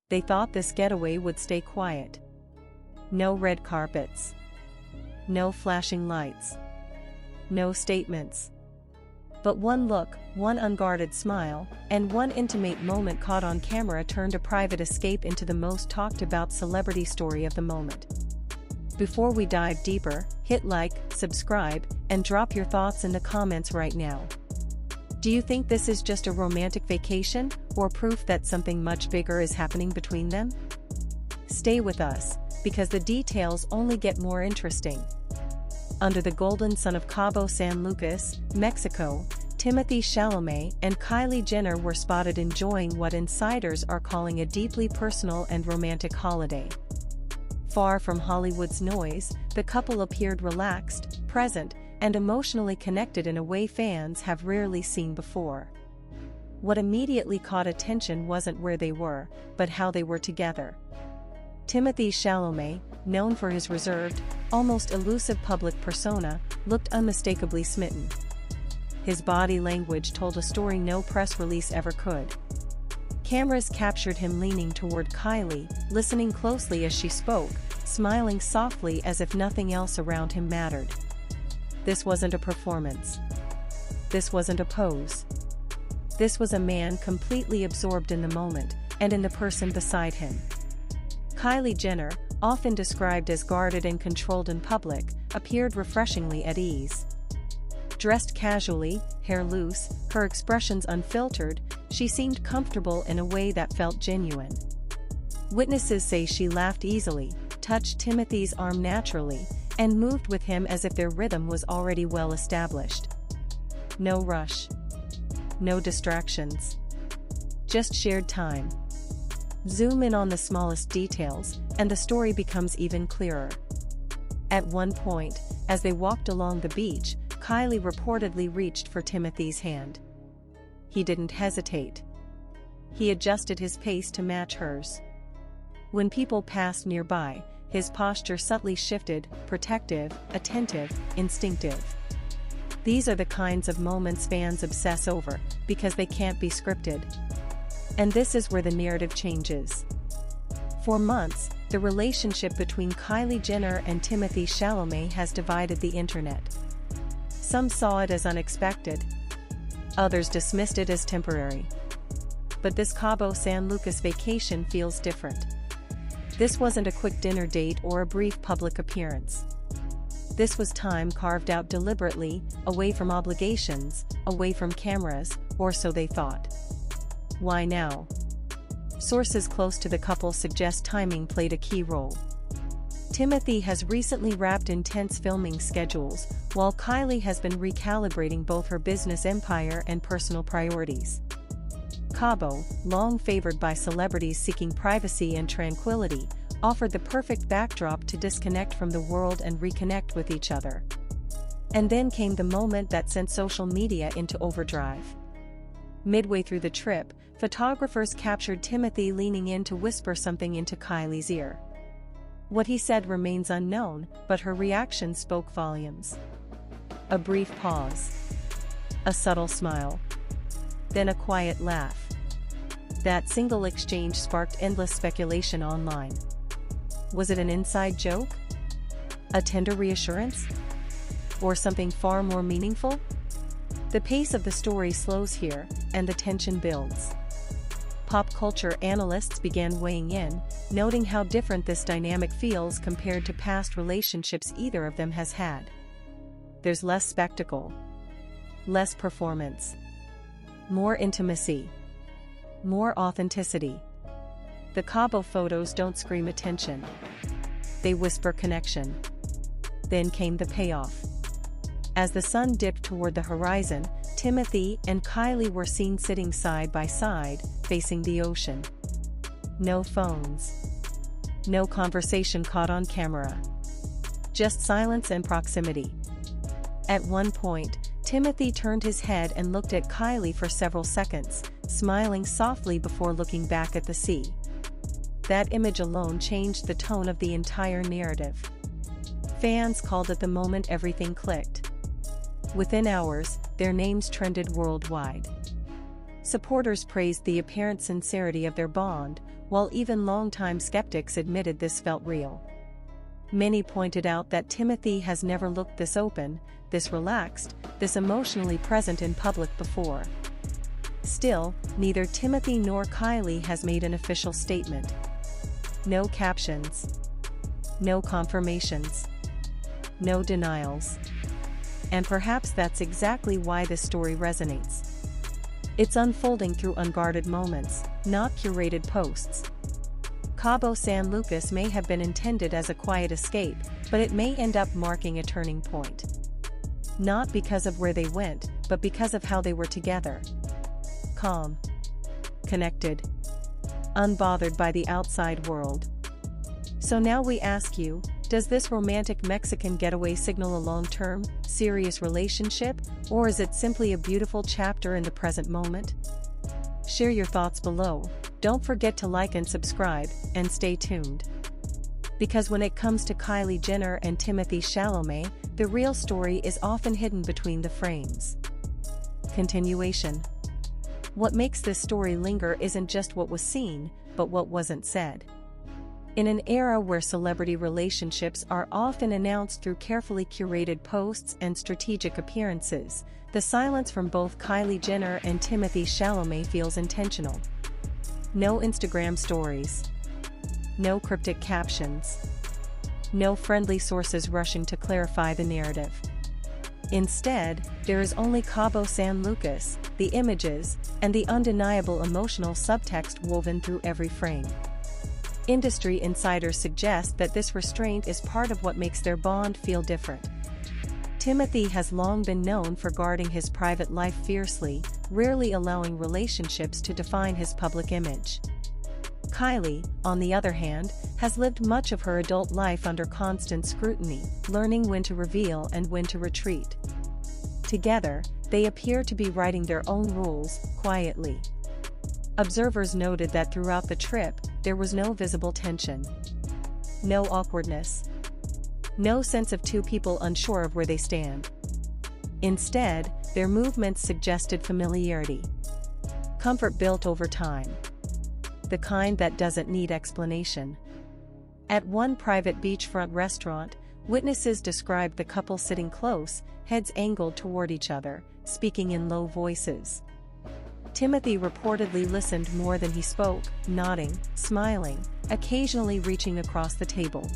They thought this getaway would stay quiet. No red carpets. No flashing lights. No statements. But one look, one unguarded smile, and one intimate moment caught on camera turned a private escape into the most talked about celebrity story of the moment. Before we dive deeper, hit like, subscribe, and drop your thoughts in the comments right now. Do you think this is just a romantic vacation, or proof that something much bigger is happening between them? Stay with us, because the details only get more interesting. Under the golden sun of Cabo San Lucas, Mexico, Timothée Chalamet and Kylie Jenner were spotted enjoying what insiders are calling a deeply personal and romantic holiday. Far from Hollywood's noise, the couple appeared relaxed, present, and emotionally connected in a way fans have rarely seen before. What immediately caught attention wasn't where they were, but how they were together. Timothée Chalamet, known for his reserved, almost elusive public persona, looked unmistakably smitten. His body language told a story no press release ever could. Cameras captured him leaning toward Kylie, listening closely as she spoke, smiling softly as if nothing else around him mattered. This wasn't a performance. This wasn't a pose. This was a man completely absorbed in the moment, and in the person beside him. Kylie Jenner, often described as guarded and controlled in public, appeared refreshingly at ease. Dressed casually, hair loose, her expressions unfiltered, she seemed comfortable in a way that felt genuine. Witnesses say she laughed easily, touched Timothee's arm naturally, and moved with him as if their rhythm was already well established. No rush. No distractions. Just shared time. Zoom in on the smallest details, and the story becomes even clearer. At one point, as they walked along the beach, Kylie reportedly reached for Timothee's hand. He didn't hesitate. He adjusted his pace to match hers. When people passed nearby, his posture subtly shifted, protective, attentive, instinctive. These are the kinds of moments fans obsess over, because they can't be scripted. And this is where the narrative changes. For months, the relationship between Kylie Jenner and Timothée Chalamet has divided the internet. Some saw it as unexpected. Others dismissed it as temporary. But this Cabo San Lucas vacation feels different. This wasn't a quick dinner date or a brief public appearance. This was time carved out deliberately, away from obligations, away from cameras, or so they thought. Why now? Sources close to the couple suggest timing played a key role. Timothee has recently wrapped intense filming schedules, while Kylie has been recalibrating both her business empire and personal priorities. Cabo, long favored by celebrities seeking privacy and tranquility, offered the perfect backdrop to disconnect from the world and reconnect with each other. And then came the moment that sent social media into overdrive. Midway through the trip, photographers captured Timothee leaning in to whisper something into Kylie's ear. What he said remains unknown, but her reaction spoke volumes. A brief pause. A subtle smile. Then a quiet laugh. That single exchange sparked endless speculation online. Was it an inside joke? A tender reassurance? Or something far more meaningful? The pace of the story slows here, and the tension builds. Pop culture analysts began weighing in, noting how different this dynamic feels compared to past relationships either of them has had. There's less spectacle. Less performance. More intimacy. More authenticity. The Cabo photos don't scream attention. They whisper connection. Then came the payoff. As the sun dipped toward the horizon, Timothee and Kylie were seen sitting side by side, facing the ocean. No phones. No conversation caught on camera. Just silence and proximity. At one point, Timothee turned his head and looked at Kylie for several seconds, smiling softly before looking back at the sea. That image alone changed the tone of the entire narrative. Fans called it the moment everything clicked. Within hours, their names trended worldwide. Supporters praised the apparent sincerity of their bond, while even longtime skeptics admitted this felt real. Many pointed out that Timothee has never looked this open, this relaxed, this emotionally present in public before. Still, neither Timothee nor Kylie has made an official statement. No captions. No confirmations. No denials. And perhaps that's exactly why this story resonates. It's unfolding through unguarded moments, not curated posts. Cabo San Lucas may have been intended as a quiet escape, but it may end up marking a turning point. Not because of where they went, but because of how they were together. Calm. Connected. Unbothered by the outside world. So now we ask you, does this romantic Mexican getaway signal a long-term, serious relationship, or is it simply a beautiful chapter in the present moment? Share your thoughts below. Don't forget to like and subscribe, and stay tuned. Because when it comes to Kylie Jenner and Timothée Chalamet, the real story is often hidden between the frames. Continuation. What makes this story linger isn't just what was seen, but what wasn't said. In an era where celebrity relationships are often announced through carefully curated posts and strategic appearances, the silence from both Kylie Jenner and Timothée Chalamet feels intentional. No Instagram stories. No cryptic captions. No friendly sources rushing to clarify the narrative. Instead, there is only Cabo San Lucas, the images, and the undeniable emotional subtext woven through every frame. Industry insiders suggest that this restraint is part of what makes their bond feel different. Timothee has long been known for guarding his private life fiercely, rarely allowing relationships to define his public image. Kylie, on the other hand, has lived much of her adult life under constant scrutiny, learning when to reveal and when to retreat. Together, they appear to be writing their own rules, quietly. Observers noted that throughout the trip, there was no visible tension. No awkwardness. No sense of two people unsure of where they stand. Instead, their movements suggested familiarity. Comfort built over time. The kind that doesn't need explanation. At one private beachfront restaurant, witnesses described the couple sitting close, heads angled toward each other, speaking in low voices. Timothee reportedly listened more than he spoke, nodding, smiling, occasionally reaching across the table.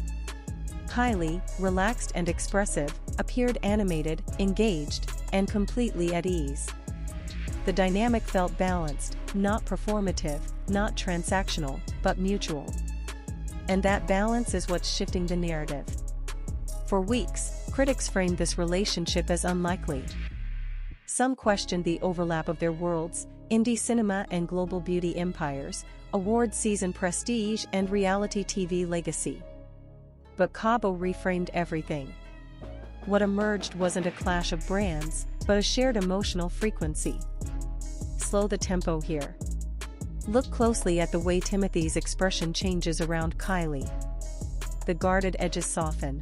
Kylie, relaxed and expressive, appeared animated, engaged, and completely at ease. The dynamic felt balanced, not performative, not transactional, but mutual. And that balance is what's shifting the narrative. For weeks, critics framed this relationship as unlikely. Some questioned the overlap of their worlds, indie cinema and global beauty empires, award season prestige and reality TV legacy. But Cabo reframed everything. What emerged wasn't a clash of brands, but a shared emotional frequency. Slow the tempo here. Look closely at the way Timothee's expression changes around Kylie. The guarded edges soften.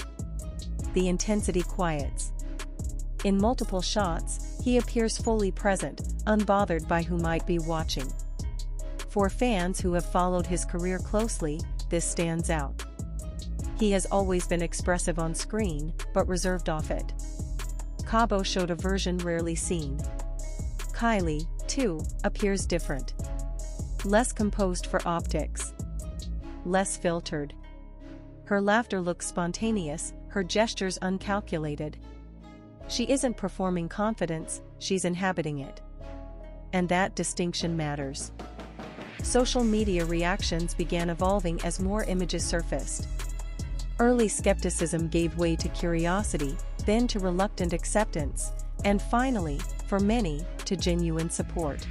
The intensity quiets. In multiple shots, he appears fully present, unbothered by who might be watching. For fans who have followed his career closely, this stands out. He has always been expressive on screen, but reserved off it. Cabo showed a version rarely seen. Kylie, too, appears different. Less composed for optics. Less filtered. Her laughter looks spontaneous, her gestures uncalculated. She isn't performing confidence, she's inhabiting it. And that distinction matters. Social media reactions began evolving as more images surfaced. Early skepticism gave way to curiosity, then to reluctant acceptance, and finally, for many, to genuine support.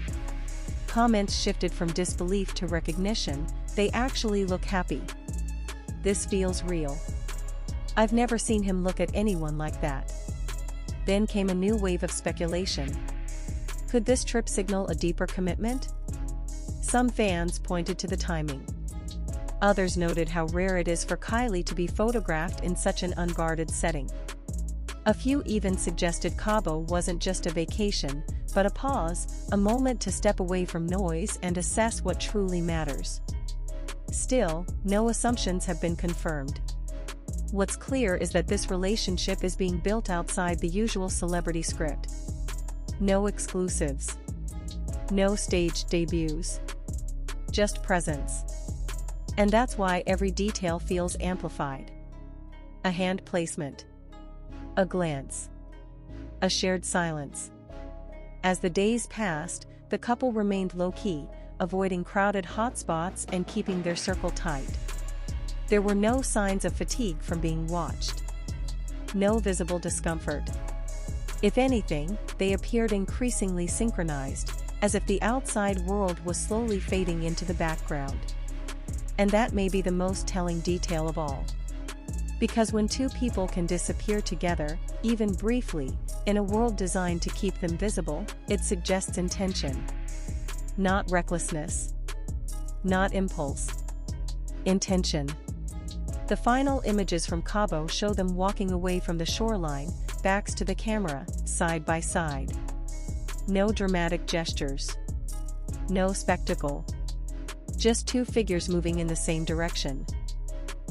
Comments shifted from disbelief to recognition, they actually look happy. This feels real. I've never seen him look at anyone like that. Then came a new wave of speculation. Could this trip signal a deeper commitment? Some fans pointed to the timing. Others noted how rare it is for Kylie to be photographed in such an unguarded setting. A few even suggested Cabo wasn't just a vacation, but a pause, a moment to step away from noise and assess what truly matters. Still, no assumptions have been confirmed. What's clear is that this relationship is being built outside the usual celebrity script. No exclusives. No staged debuts. Just presence. And that's why every detail feels amplified. A hand placement. A glance. A shared silence. As the days passed, the couple remained low-key, avoiding crowded hotspots and keeping their circle tight. There were no signs of fatigue from being watched. No visible discomfort. If anything, they appeared increasingly synchronized, as if the outside world was slowly fading into the background. And that may be the most telling detail of all. Because when two people can disappear together, even briefly, in a world designed to keep them visible, it suggests intention. Not recklessness. Not impulse. Intention. The final images from Cabo show them walking away from the shoreline, backs to the camera, side by side. No dramatic gestures. No spectacle. Just two figures moving in the same direction.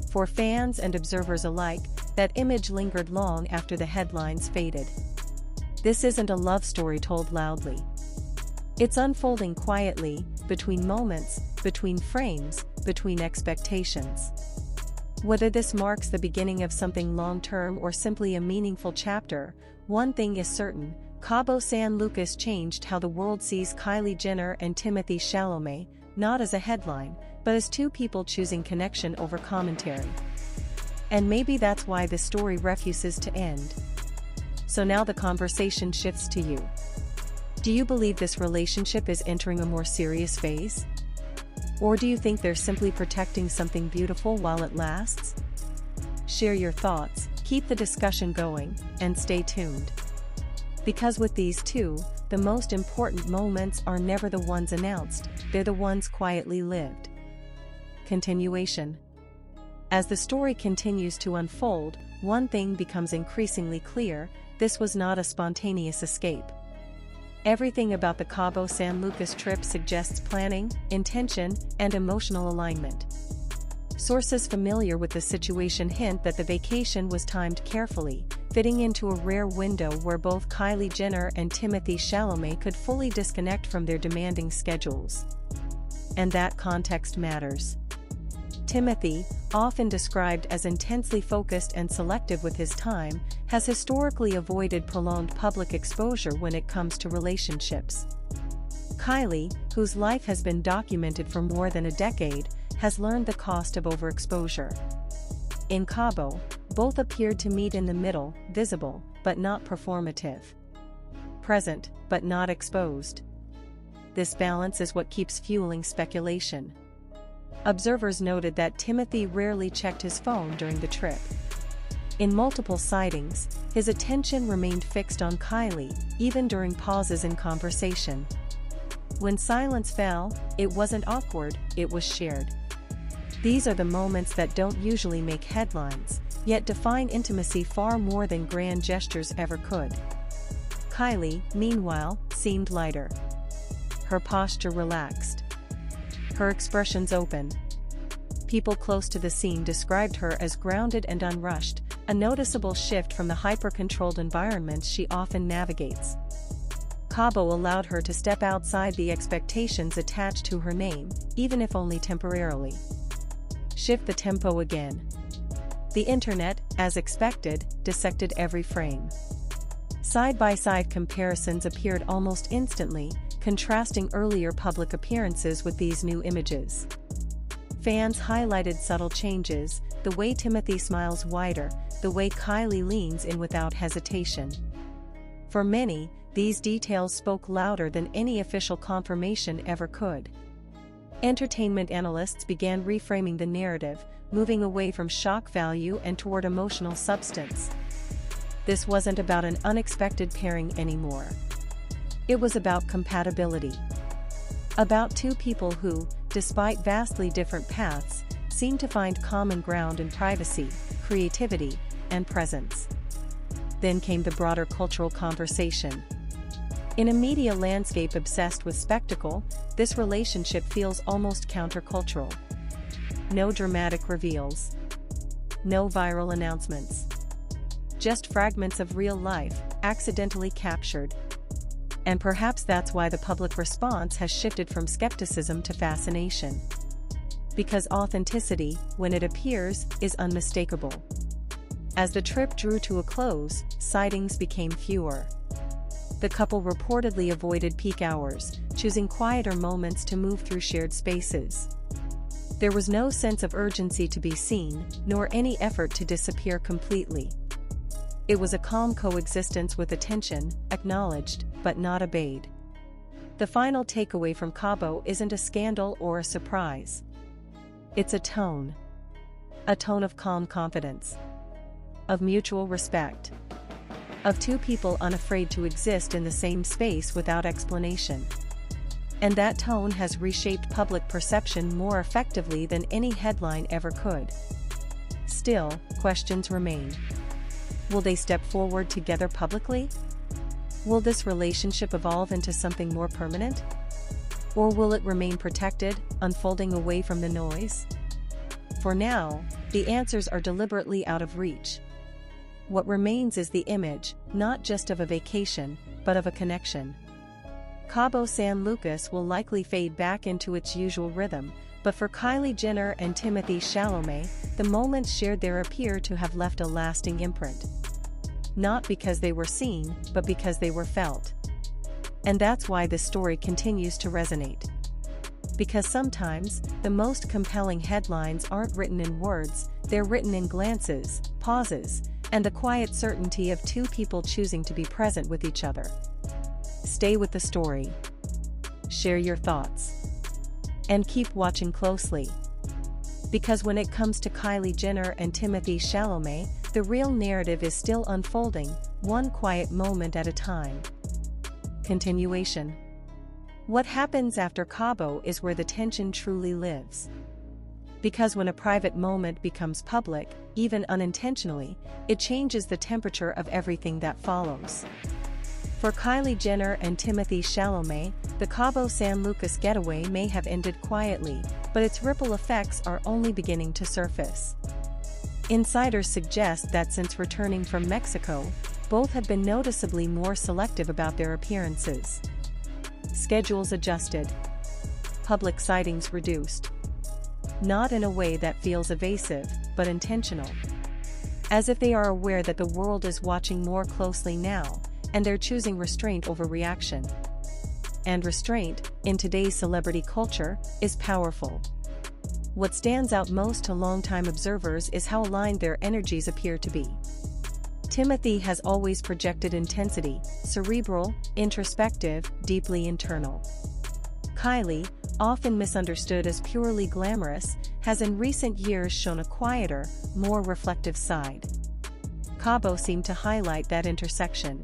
For fans and observers alike, that image lingered long after the headlines faded. This isn't a love story told loudly. It's unfolding quietly, between moments, between frames, between expectations. Whether this marks the beginning of something long-term or simply a meaningful chapter, one thing is certain: Cabo San Lucas changed how the world sees Kylie Jenner and Timothée Chalamet, not as a headline, but as two people choosing connection over commentary. And maybe that's why the story refuses to end. So now the conversation shifts to you. Do you believe this relationship is entering a more serious phase? Or do you think they're simply protecting something beautiful while it lasts? Share your thoughts, keep the discussion going, and stay tuned. Because with these two, the most important moments are never the ones announced, they're the ones quietly lived. Continuation. As the story continues to unfold, one thing becomes increasingly clear: this was not a spontaneous escape. Everything about the Cabo San Lucas trip suggests planning, intention, and emotional alignment. Sources familiar with the situation hint that the vacation was timed carefully, fitting into a rare window where both Kylie Jenner and Timothée Chalamet could fully disconnect from their demanding schedules. And that context matters. Timothée, often described as intensely focused and selective with his time, has historically avoided prolonged public exposure when it comes to relationships. Kylie, whose life has been documented for more than a decade, has learned the cost of overexposure. In Cabo, both appeared to meet in the middle, visible, but not performative. Present, but not exposed. This balance is what keeps fueling speculation. Observers noted that Timothée rarely checked his phone during the trip. In multiple sightings, his attention remained fixed on Kylie, even during pauses in conversation. When silence fell, it wasn't awkward, it was shared. These are the moments that don't usually make headlines, yet define intimacy far more than grand gestures ever could. Kylie, meanwhile, seemed lighter. Her posture relaxed. Her expressions open. People close to the scene described her as grounded and unrushed, a noticeable shift from the hyper-controlled environments she often navigates. Cabo allowed her to step outside the expectations attached to her name, even if only temporarily. Shift the tempo again. The internet, as expected, dissected every frame. Side-by-side comparisons appeared almost instantly, contrasting earlier public appearances with these new images. Fans highlighted subtle changes: the way Timothée smiles wider, the way Kylie leans in without hesitation. For many, these details spoke louder than any official confirmation ever could. Entertainment analysts began reframing the narrative, moving away from shock value and toward emotional substance. This wasn't about an unexpected pairing anymore. It was about compatibility. About two people who, despite vastly different paths, seemed to find common ground in privacy, creativity, and presence. Then came the broader cultural conversation. In a media landscape obsessed with spectacle, this relationship feels almost countercultural. No dramatic reveals. No viral announcements. Just fragments of real life, accidentally captured. And perhaps that's why the public response has shifted from skepticism to fascination. Because authenticity, when it appears, is unmistakable. As the trip drew to a close, sightings became fewer. The couple reportedly avoided peak hours, choosing quieter moments to move through shared spaces. There was no sense of urgency to be seen, nor any effort to disappear completely. It was a calm coexistence with attention, acknowledged, but not obeyed. The final takeaway from Cabo isn't a scandal or a surprise. It's a tone. A tone of calm confidence. Of mutual respect. Of two people unafraid to exist in the same space without explanation. And that tone has reshaped public perception more effectively than any headline ever could. Still, questions remain. Will they step forward together publicly? Will this relationship evolve into something more permanent? Or will it remain protected, unfolding away from the noise? For now, the answers are deliberately out of reach. What remains is the image, not just of a vacation, but of a connection. Cabo San Lucas will likely fade back into its usual rhythm, but for Kylie Jenner and Timothée Chalamet, the moments shared there appear to have left a lasting imprint. Not because they were seen, but because they were felt. And that's why this story continues to resonate. Because sometimes, the most compelling headlines aren't written in words, they're written in glances, pauses, and the quiet certainty of two people choosing to be present with each other. Stay with the story. Share your thoughts. And keep watching closely. Because when it comes to Kylie Jenner and Timothée Chalamet, the real narrative is still unfolding, one quiet moment at a time. Continuation. What happens after Cabo is where the tension truly lives. Because when a private moment becomes public, even unintentionally, it changes the temperature of everything that follows. For Kylie Jenner and Timothée Chalamet, the Cabo San Lucas getaway may have ended quietly, but its ripple effects are only beginning to surface. Insiders suggest that since returning from Mexico, both have been noticeably more selective about their appearances. Schedules adjusted. Public sightings reduced. Not in a way that feels evasive, but intentional. As if they are aware that the world is watching more closely now, and they're choosing restraint over reaction. And restraint, in today's celebrity culture, is powerful. What stands out most to longtime observers is how aligned their energies appear to be. Timothee has always projected intensity, cerebral, introspective, deeply internal. Kylie, often misunderstood as purely glamorous, has in recent years shown a quieter, more reflective side. Cabo seemed to highlight that intersection.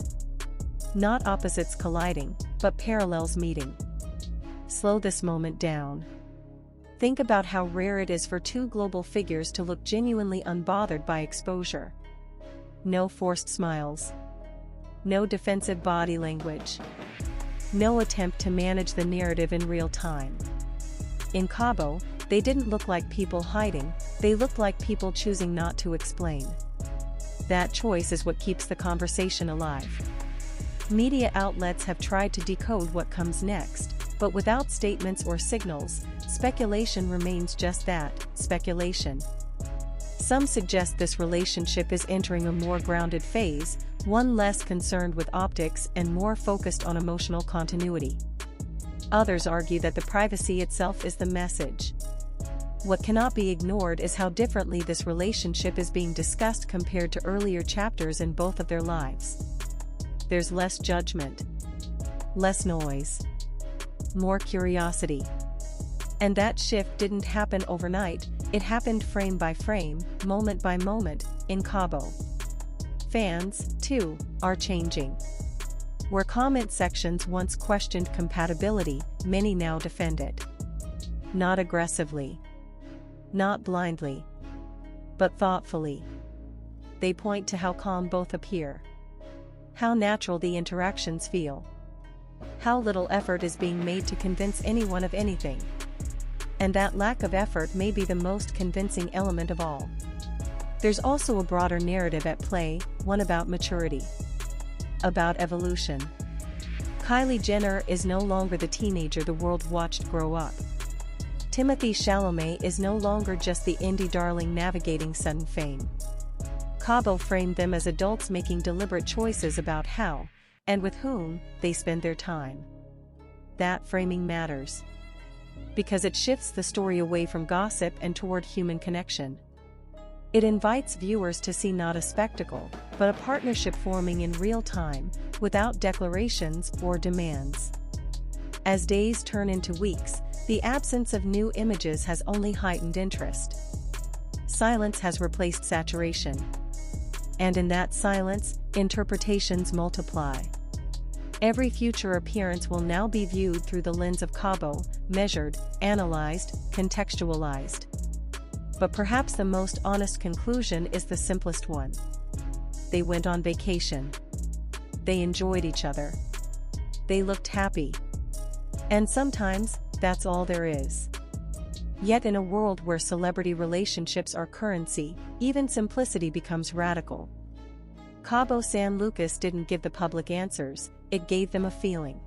Not opposites colliding, but parallels meeting. Slow this moment down. Think about how rare it is for two global figures to look genuinely unbothered by exposure. No forced smiles. No defensive body language. No attempt to manage the narrative in real time. In Cabo, they didn't look like people hiding, they looked like people choosing not to explain. That choice is what keeps the conversation alive. Media outlets have tried to decode what comes next, but without statements or signals, speculation remains just that, speculation. Some suggest this relationship is entering a more grounded phase, one less concerned with optics and more focused on emotional continuity. Others argue that the privacy itself is the message. What cannot be ignored is how differently this relationship is being discussed compared to earlier chapters in both of their lives. There's less judgment, less noise, more curiosity. And that shift didn't happen overnight, it happened frame by frame, moment by moment, in Cabo. Fans, too, are changing. Where comment sections once questioned compatibility, many now defend it. Not aggressively. Not blindly. But thoughtfully. They point to how calm both appear. How natural the interactions feel. How little effort is being made to convince anyone of anything. and that lack of effort may be the most convincing element of all. There's also a broader narrative at play, one about maturity. About evolution. Kylie Jenner is no longer the teenager the world watched grow up. Timothée Chalamet is no longer just the indie darling navigating sudden fame. Cabo framed them as adults making deliberate choices about how, and with whom, they spend their time. That framing matters, because it shifts the story away from gossip and toward human connection. It invites viewers to see not a spectacle, but a partnership forming in real time, without declarations or demands. As days turn into weeks, the absence of new images has only heightened interest. Silence has replaced saturation. And in that silence, interpretations multiply. Every future appearance will now be viewed through the lens of Cabo, measured, analyzed, contextualized. But perhaps the most honest conclusion is the simplest one. They went on vacation. They enjoyed each other. They looked happy. And sometimes, that's all there is. Yet in a world where celebrity relationships are currency, even simplicity becomes radical. Cabo San Lucas didn't give the public answers, it gave them a feeling.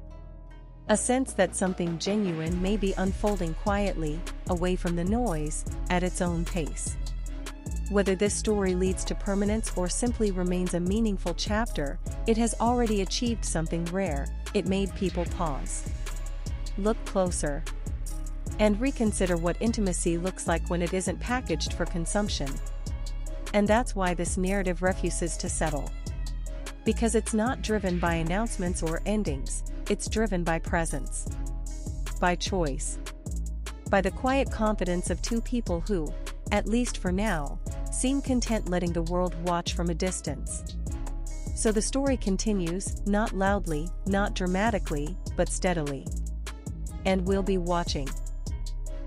A sense that something genuine may be unfolding quietly, away from the noise, at its own pace. Whether this story leads to permanence or simply remains a meaningful chapter, it has already achieved something rare. It made people pause, look closer, and reconsider what intimacy looks like when it isn't packaged for consumption. And that's why this narrative refuses to settle. Because it's not driven by announcements or endings, it's driven by presence. By choice. By the quiet confidence of two people who, at least for now, seem content letting the world watch from a distance. So the story continues, not loudly, not dramatically, but steadily. And we'll be watching.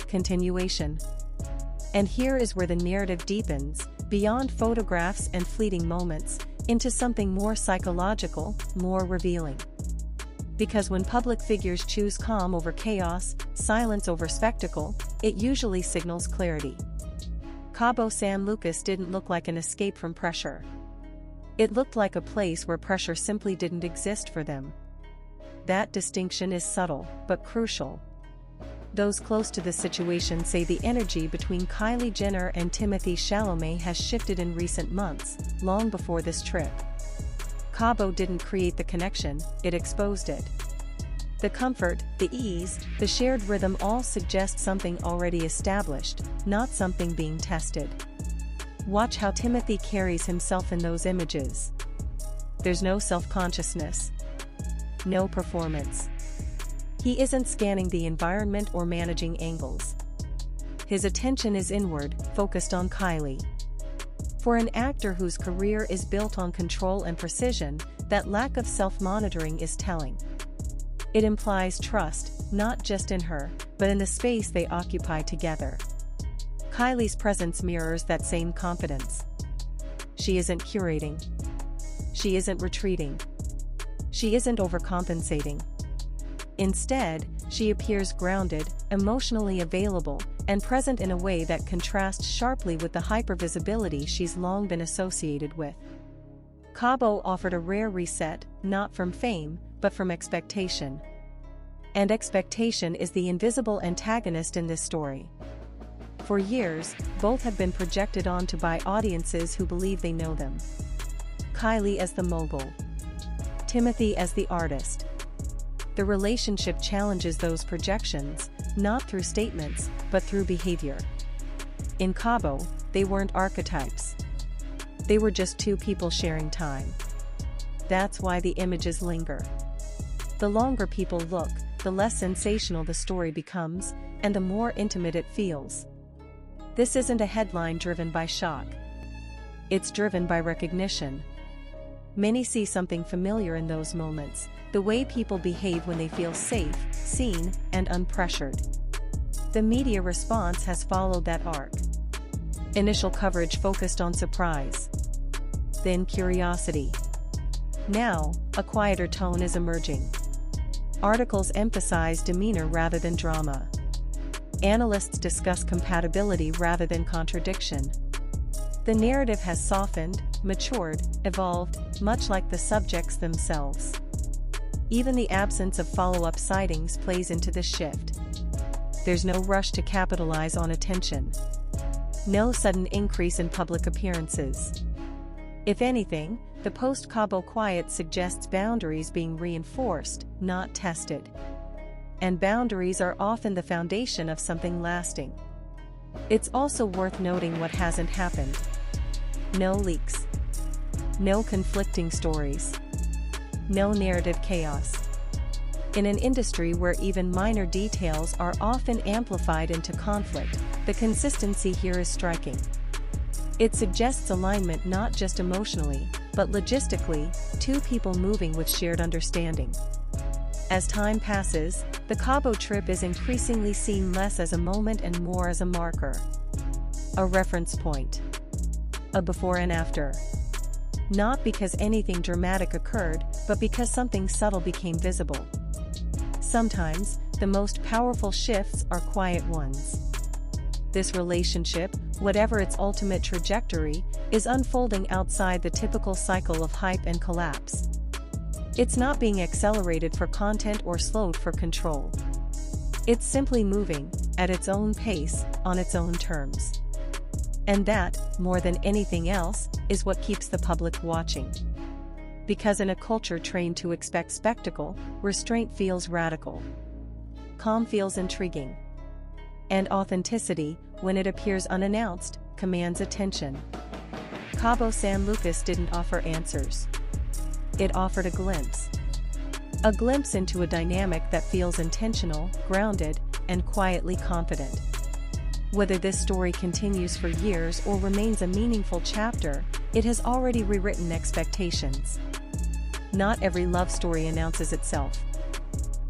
Continuation. And here is where the narrative deepens, beyond photographs and fleeting moments, into something more psychological, more revealing. Because when public figures choose calm over chaos, silence over spectacle, it usually signals clarity. Cabo San Lucas didn't look like an escape from pressure. It looked like a place where pressure simply didn't exist for them. That distinction is subtle, but crucial. Those close to the situation say the energy between Kylie Jenner and Timothée Chalamet has shifted in recent months, long before this trip. Cabo didn't create the connection, it exposed it. The comfort, the ease, the shared rhythm all suggest something already established, not something being tested. Watch how Timothee carries himself in those images. There's no self-consciousness. No performance. He isn't scanning the environment or managing angles. His attention is inward, focused on Kylie. For an actor whose career is built on control and precision, that lack of self-monitoring is telling. It implies trust, not just in her, but in the space they occupy together. Kylie's presence mirrors that same confidence. She isn't curating. She isn't retreating. She isn't overcompensating. Instead, she appears grounded, emotionally available, and present in a way that contrasts sharply with the hypervisibility she's long been associated with. Cabo offered a rare reset, not from fame, but from expectation. And expectation is the invisible antagonist in this story. For years, both have been projected onto by audiences who believe they know them. Kylie as the mogul. Timothee as the artist. The relationship challenges those projections, not through statements, but through behavior. In Cabo, they weren't archetypes. They were just two people sharing time. That's why the images linger. The longer people look, the less sensational the story becomes, and the more intimate it feels. This isn't a headline driven by shock. It's driven by recognition. Many see something familiar in those moments, the way people behave when they feel safe, seen, and unpressured. The media response has followed that arc. Initial coverage focused on surprise. Then curiosity. Now, a quieter tone is emerging. Articles emphasize demeanor rather than drama. Analysts discuss compatibility rather than contradiction. The narrative has softened, matured, evolved, much like the subjects themselves. Even the absence of follow-up sightings plays into this shift. There's no rush to capitalize on attention. No sudden increase in public appearances. If anything, the post-Cabo quiet suggests boundaries being reinforced, not tested. And boundaries are often the foundation of something lasting. It's also worth noting what hasn't happened. No leaks. No conflicting stories. No narrative chaos. In an industry where even minor details are often amplified into conflict, the consistency here is striking. It suggests alignment not just emotionally, but logistically, two people moving with shared understanding. As time passes, the Cabo trip is increasingly seen less as a moment and more as a marker. A reference point. A before and after. Not because anything dramatic occurred, but because something subtle became visible. Sometimes, the most powerful shifts are quiet ones. This relationship, whatever its ultimate trajectory, is unfolding outside the typical cycle of hype and collapse. It's not being accelerated for content or slowed for control. It's simply moving, at its own pace, on its own terms. And that, more than anything else, is what keeps the public watching. Because in a culture trained to expect spectacle, restraint feels radical. Calm feels intriguing. And authenticity, when it appears unannounced, commands attention. Cabo San Lucas didn't offer answers. It offered a glimpse. A glimpse into a dynamic that feels intentional, grounded, and quietly confident. Whether this story continues for years or remains a meaningful chapter, it has already rewritten expectations. Not every love story announces itself.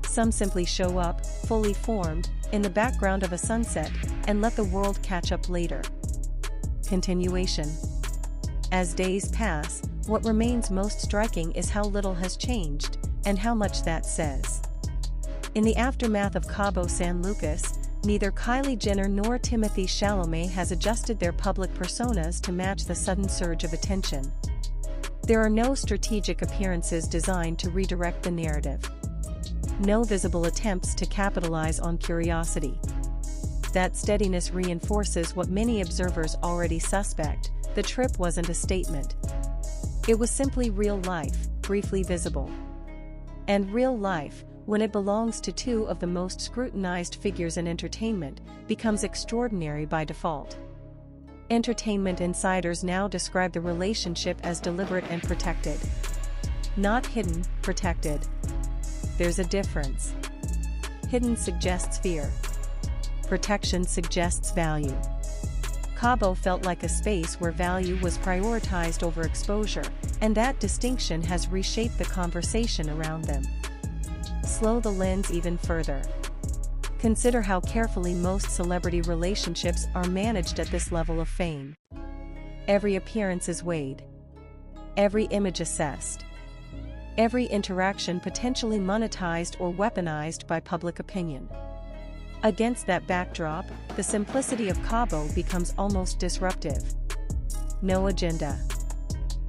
Some simply show up, fully formed, in the background of a sunset, and let the world catch up later. Continuation. As days pass, what remains most striking is how little has changed, and how much that says. In the aftermath of Cabo San Lucas, neither Kylie Jenner nor Timothée Chalamet has adjusted their public personas to match the sudden surge of attention. There are no strategic appearances designed to redirect the narrative. No visible attempts to capitalize on curiosity. That steadiness reinforces what many observers already suspect: the trip wasn't a statement. It was simply real life, briefly visible. And real life, when it belongs to two of the most scrutinized figures in entertainment, becomes extraordinary by default. Entertainment insiders now describe the relationship as deliberate and protected. Not hidden, protected. There's a difference. Hidden suggests fear. Protection suggests value. Cabo felt like a space where value was prioritized over exposure, and that distinction has reshaped the conversation around them. Slow the lens even further. Consider how carefully most celebrity relationships are managed at this level of fame. Every appearance is weighed. Every image assessed. Every interaction potentially monetized or weaponized by public opinion. Against that backdrop, the simplicity of Cabo becomes almost disruptive. No agenda.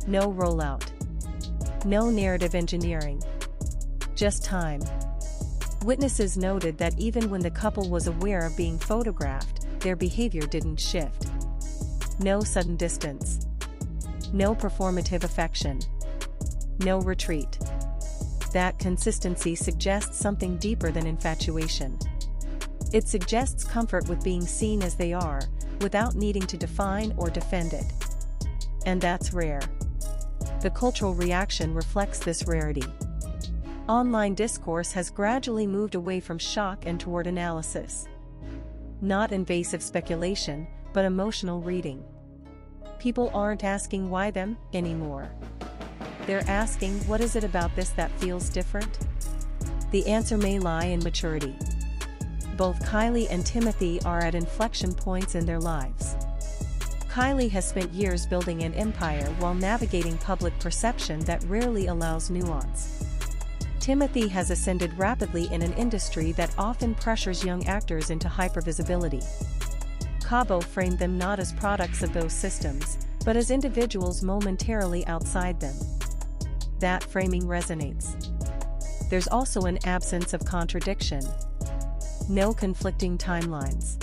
No rollout. No narrative engineering. Just time. Witnesses noted that even when the couple was aware of being photographed, their behavior didn't shift. No sudden distance. No performative affection. No retreat. That consistency suggests something deeper than infatuation. It suggests comfort with being seen as they are, without needing to define or defend it. And that's rare. The cultural reaction reflects this rarity. Online discourse has gradually moved away from shock and toward analysis. Not invasive speculation, but emotional reading. People aren't asking why them anymore. They're asking, what is it about this that feels different? The answer may lie in maturity. Both Kylie and Timothee are at inflection points in their lives. Kylie has spent years building an empire while navigating public perception that rarely allows nuance. Timothee has ascended rapidly in an industry that often pressures young actors into hypervisibility. Cabo framed them not as products of those systems, but as individuals momentarily outside them. That framing resonates. There's also an absence of contradiction. No conflicting timelines.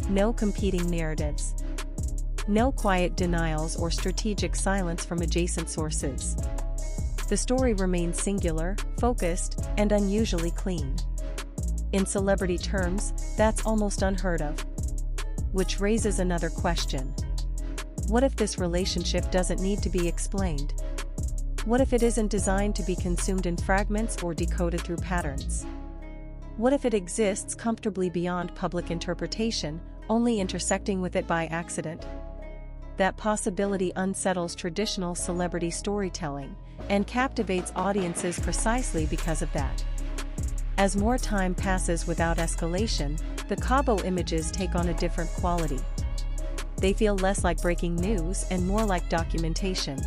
No competing narratives. No quiet denials or strategic silence from adjacent sources. The story remains singular, focused, and unusually clean. In celebrity terms, that's almost unheard of. Which raises another question. What if this relationship doesn't need to be explained? What if it isn't designed to be consumed in fragments or decoded through patterns? What if it exists comfortably beyond public interpretation, only intersecting with it by accident? That possibility unsettles traditional celebrity storytelling, and captivates audiences precisely because of that. As more time passes without escalation, the Cabo images take on a different quality. They feel less like breaking news and more like documentation.